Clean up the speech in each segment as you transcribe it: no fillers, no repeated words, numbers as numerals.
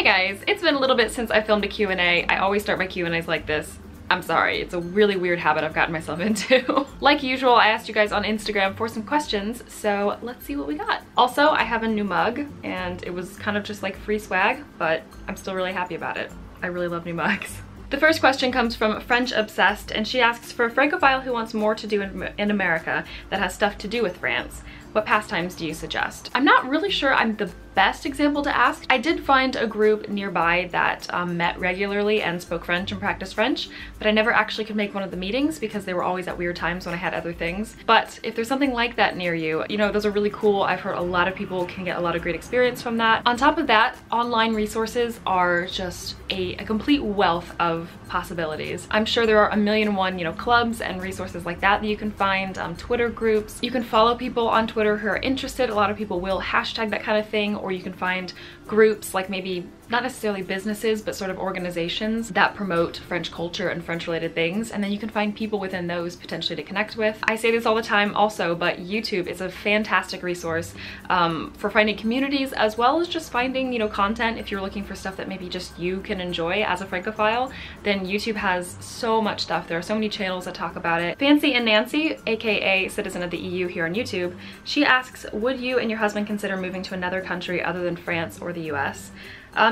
guys, it's been a little bit since I filmed a Q&A. I always start my Q&As like this. I'm sorry, it's a really weird habit I've gotten myself into. Like usual, I asked you guys on Instagram for some questions, so let's see what we got. Also, I have a new mug, and it was kind of just like free swag, but I'm still really happy about it. I really love new mugs. The first question comes from French Obsessed, and she asks, for a Francophile who wants more to do in America that has stuff to do with France, what pastimes do you suggest? I'm not really sure I'm the best example to ask. I did find a group nearby that met regularly and spoke French and practiced French, but I never actually could make one of the meetings because they were always at weird times when I had other things. But if there's something like that near you, you know, those are really cool. I've heard a lot of people can get a lot of great experience from that. On top of that, online resources are just a complete wealth of possibilities. I'm sure there are a million and one, you know, clubs and resources like that you can find, Twitter groups. You can follow people on Twitter who are interested. A lot of people will hashtag that kind of thing, or you can find groups like maybe not necessarily businesses, but sort of organizations that promote French culture and French related things, and then you can find people within those potentially to connect with. I say this all the time also, but YouTube is a fantastic resource for finding communities as well as just finding, you know, content. If you're looking for stuff that maybe just you can enjoy as a Francophile, then YouTube has so much stuff. There are so many channels that talk about it. Fancy and Nancy, aka Citizen of the EU here on YouTube, she asks, would you and your husband consider moving to another country other than France or the US?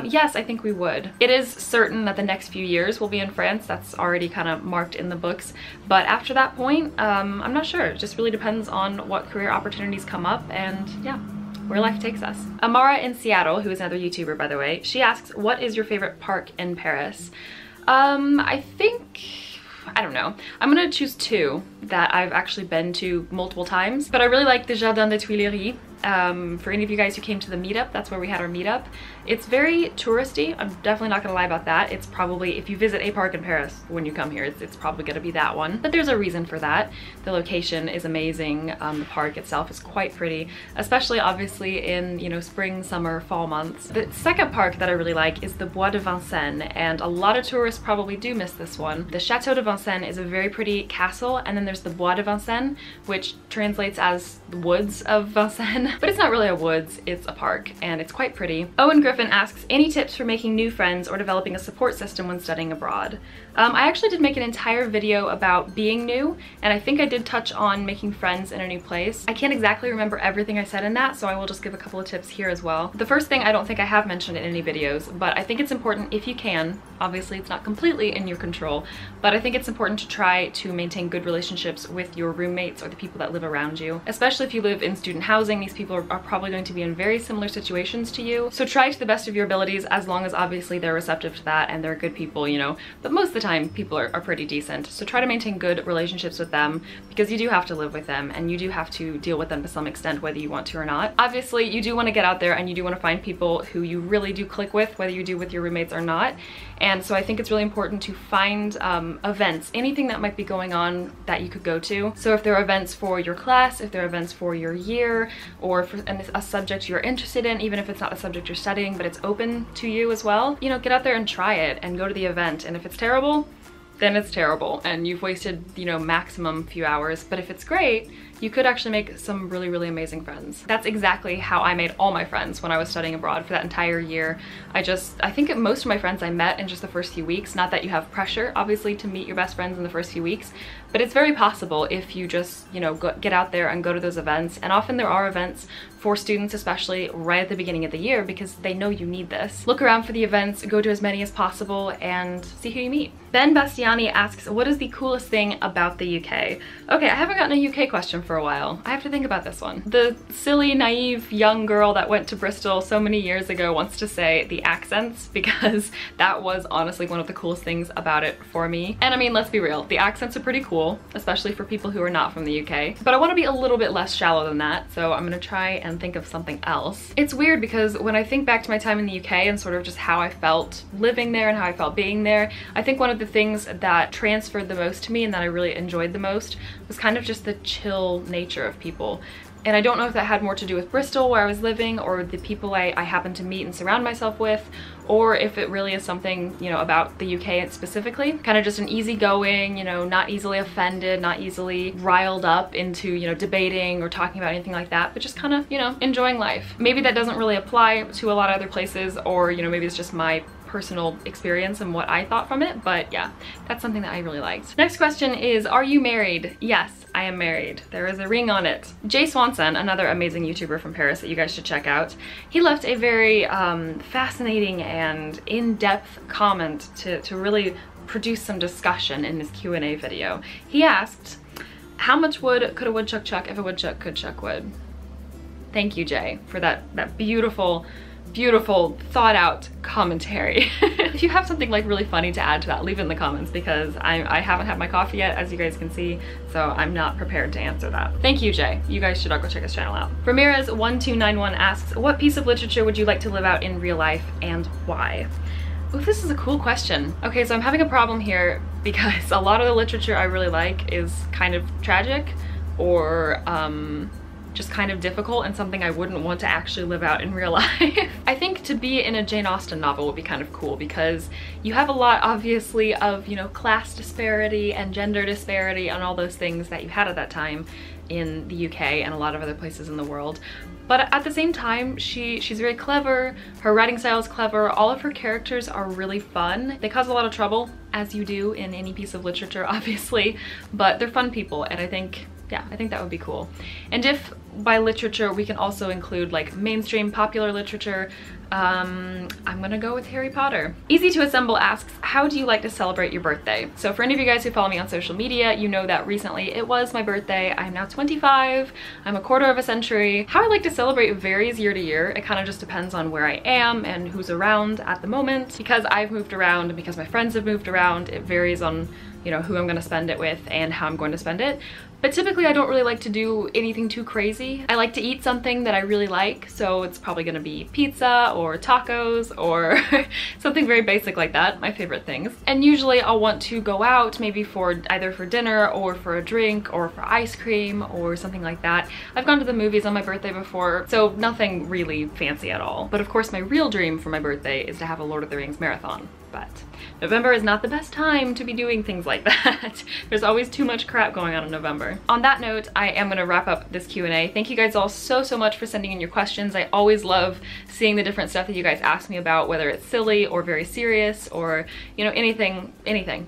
Yes, I think we would. It is certain that the next few years will be in France. That's already kind of marked in the books. But after that point, I'm not sure. It just really depends on what career opportunities come up and yeah, where life takes us. Amara in Seattle, who is another YouTuber by the way, she asks, what is your favorite park in Paris? I think, I don't know. I'm gonna choose two that I've actually been to multiple times, but I really like the Jardin des Tuileries. For any of you guys who came to the meetup, that's where we had our meetup. It's very touristy. I'm definitely not gonna lie about that. It's probably, if you visit a park in Paris when you come here, it's probably gonna be that one. But there's a reason for that. The location is amazing. The park itself is quite pretty, especially obviously in, you know, spring, summer, fall months. The second park that I really like is the Bois de Vincennes, and a lot of tourists probably do miss this one. The Chateau de Vincennes is a very pretty castle, and then there's the Bois de Vincennes, which translates as the woods of Vincennes. But it's not really a woods, it's a park, and it's quite pretty. Owen Griffin asks, any tips for making new friends or developing a support system when studying abroad? I actually did make an entire video about being new, and I think I did touch on making friends in a new place. I can't exactly remember everything I said in that, so I will just give a couple of tips here as well. The first thing I don't think I have mentioned in any videos, but I think it's important if you can. Obviously it's not completely in your control, but I think it's important to try to maintain good relationships with your roommates or the people that live around you. Especially if you live in student housing, these people are probably going to be in very similar situations to you. So try to the best of your abilities, as long as obviously they're receptive to that and they're good people, you know. But most of the time people are pretty decent. So try to maintain good relationships with them, because you do have to live with them and you do have to deal with them to some extent whether you want to or not. Obviously you do want to get out there and you do want to find people who you really do click with, whether you do with your roommates or not. And so I think it's really important to find events, anything that might be going on that you could go to. So if there are events for your class, if there are events for your year, or for a subject you're interested in, even if it's not a subject you're studying, but it's open to you as well, you know, get out there and try it and go to the event. And if it's terrible, then it's terrible and you've wasted, you know, maximum few hours. But if it's great, you could actually make some really, really amazing friends. That's exactly how I made all my friends when I was studying abroad for that entire year. I think most of my friends I met in just the first few weeks. Not that you have pressure, obviously, to meet your best friends in the first few weeks, but it's very possible if you just, you know, get out there and go to those events. And often there are events for students, especially right at the beginning of the year, because they know you need this. Look around for the events, go to as many as possible, and see who you meet. Ben Bastiani asks, what is the coolest thing about the UK? Okay, I haven't gotten a UK question for a while. I have to think about this one. The silly, naive, young girl that went to Bristol so many years ago wants to say the accents, because that was honestly one of the coolest things about it for me. And I mean, let's be real, the accents are pretty cool, especially for people who are not from the UK. But I want to be a little bit less shallow than that, so I'm gonna try and think of something else. It's weird because when I think back to my time in the UK and sort of just how I felt living there and how I felt being there, I think one of the things that transferred the most to me and that I really enjoyed the most was kind of just the chill nature of people. And I don't know if that had more to do with Bristol, where I was living, or the people I happened to meet and surround myself with, or if it really is something, you know, about the UK specifically. Kind of just an easygoing, you know, not easily offended, not easily riled up into, you know, debating or talking about anything like that, but just kind of, you know, enjoying life. Maybe that doesn't really apply to a lot of other places, or, you know, maybe it's just my personal experience and what I thought from it, but yeah, that's something that I really liked. Next question is, are you married? Yes, I am married. There is a ring on it. Jay Swanson, another amazing YouTuber from Paris that you guys should check out, he left a very fascinating and in-depth comment to really produce some discussion in his Q&A video. He asked, how much wood could a woodchuck chuck if a woodchuck could chuck wood? Thank you, Jay, for that beautiful thought out commentary. If you have something like really funny to add to that, leave it in the comments, because I haven't had my coffee yet, as you guys can see, so I'm not prepared to answer that. Thank you, Jay. You guys should all go check his channel out. Ramirez1291 asks, what piece of literature would you like to live out in real life and why? Oh, this is a cool question. Okay, so I'm having a problem here because a lot of the literature I really like is kind of tragic or just kind of difficult and something I wouldn't want to actually live out in real life. I think to be in a Jane Austen novel would be kind of cool because you have a lot, obviously, of, you know, class disparity and gender disparity and all those things that you had at that time in the UK and a lot of other places in the world. But at the same time, she's very clever, her writing style is clever, all of her characters are really fun. They cause a lot of trouble, as you do in any piece of literature, obviously, but they're fun people, and I think, yeah, I think that would be cool. And if by literature we can also include like mainstream popular literature, I'm gonna go with Harry Potter. Easy to Assemble asks, how do you like to celebrate your birthday? So for any of you guys who follow me on social media, you know that recently it was my birthday. I'm now 25. I'm a quarter of a century. How I like to celebrate varies year to year. It kind of just depends on where I am and who's around at the moment. Because I've moved around and because my friends have moved around, it varies on, you know, who I'm gonna spend it with and how I'm going to spend it. But typically I don't really like to do anything too crazy. I like to eat something that I really like, so it's probably gonna be pizza or tacos or something very basic like that, my favorite things. And usually I'll want to go out maybe for either for dinner or for a drink or for ice cream or something like that. I've gone to the movies on my birthday before, so nothing really fancy at all. But of course my real dream for my birthday is to have a Lord of the Rings marathon. But November is not the best time to be doing things like that. There's always too much crap going on in November. On that note, I am gonna wrap up this Q&A. Thank you guys all so much for sending in your questions. I always love seeing the different stuff that you guys ask me about, whether it's silly or very serious or, you know, anything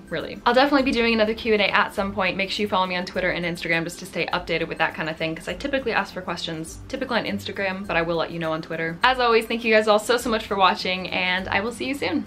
really. I'll definitely be doing another Q&A at some point. Make sure you follow me on Twitter and Instagram just to stay updated with that kind of thing, because I typically ask for questions, typically on Instagram, but I will let you know on Twitter. As always, thank you guys all so much for watching, and I will see you soon.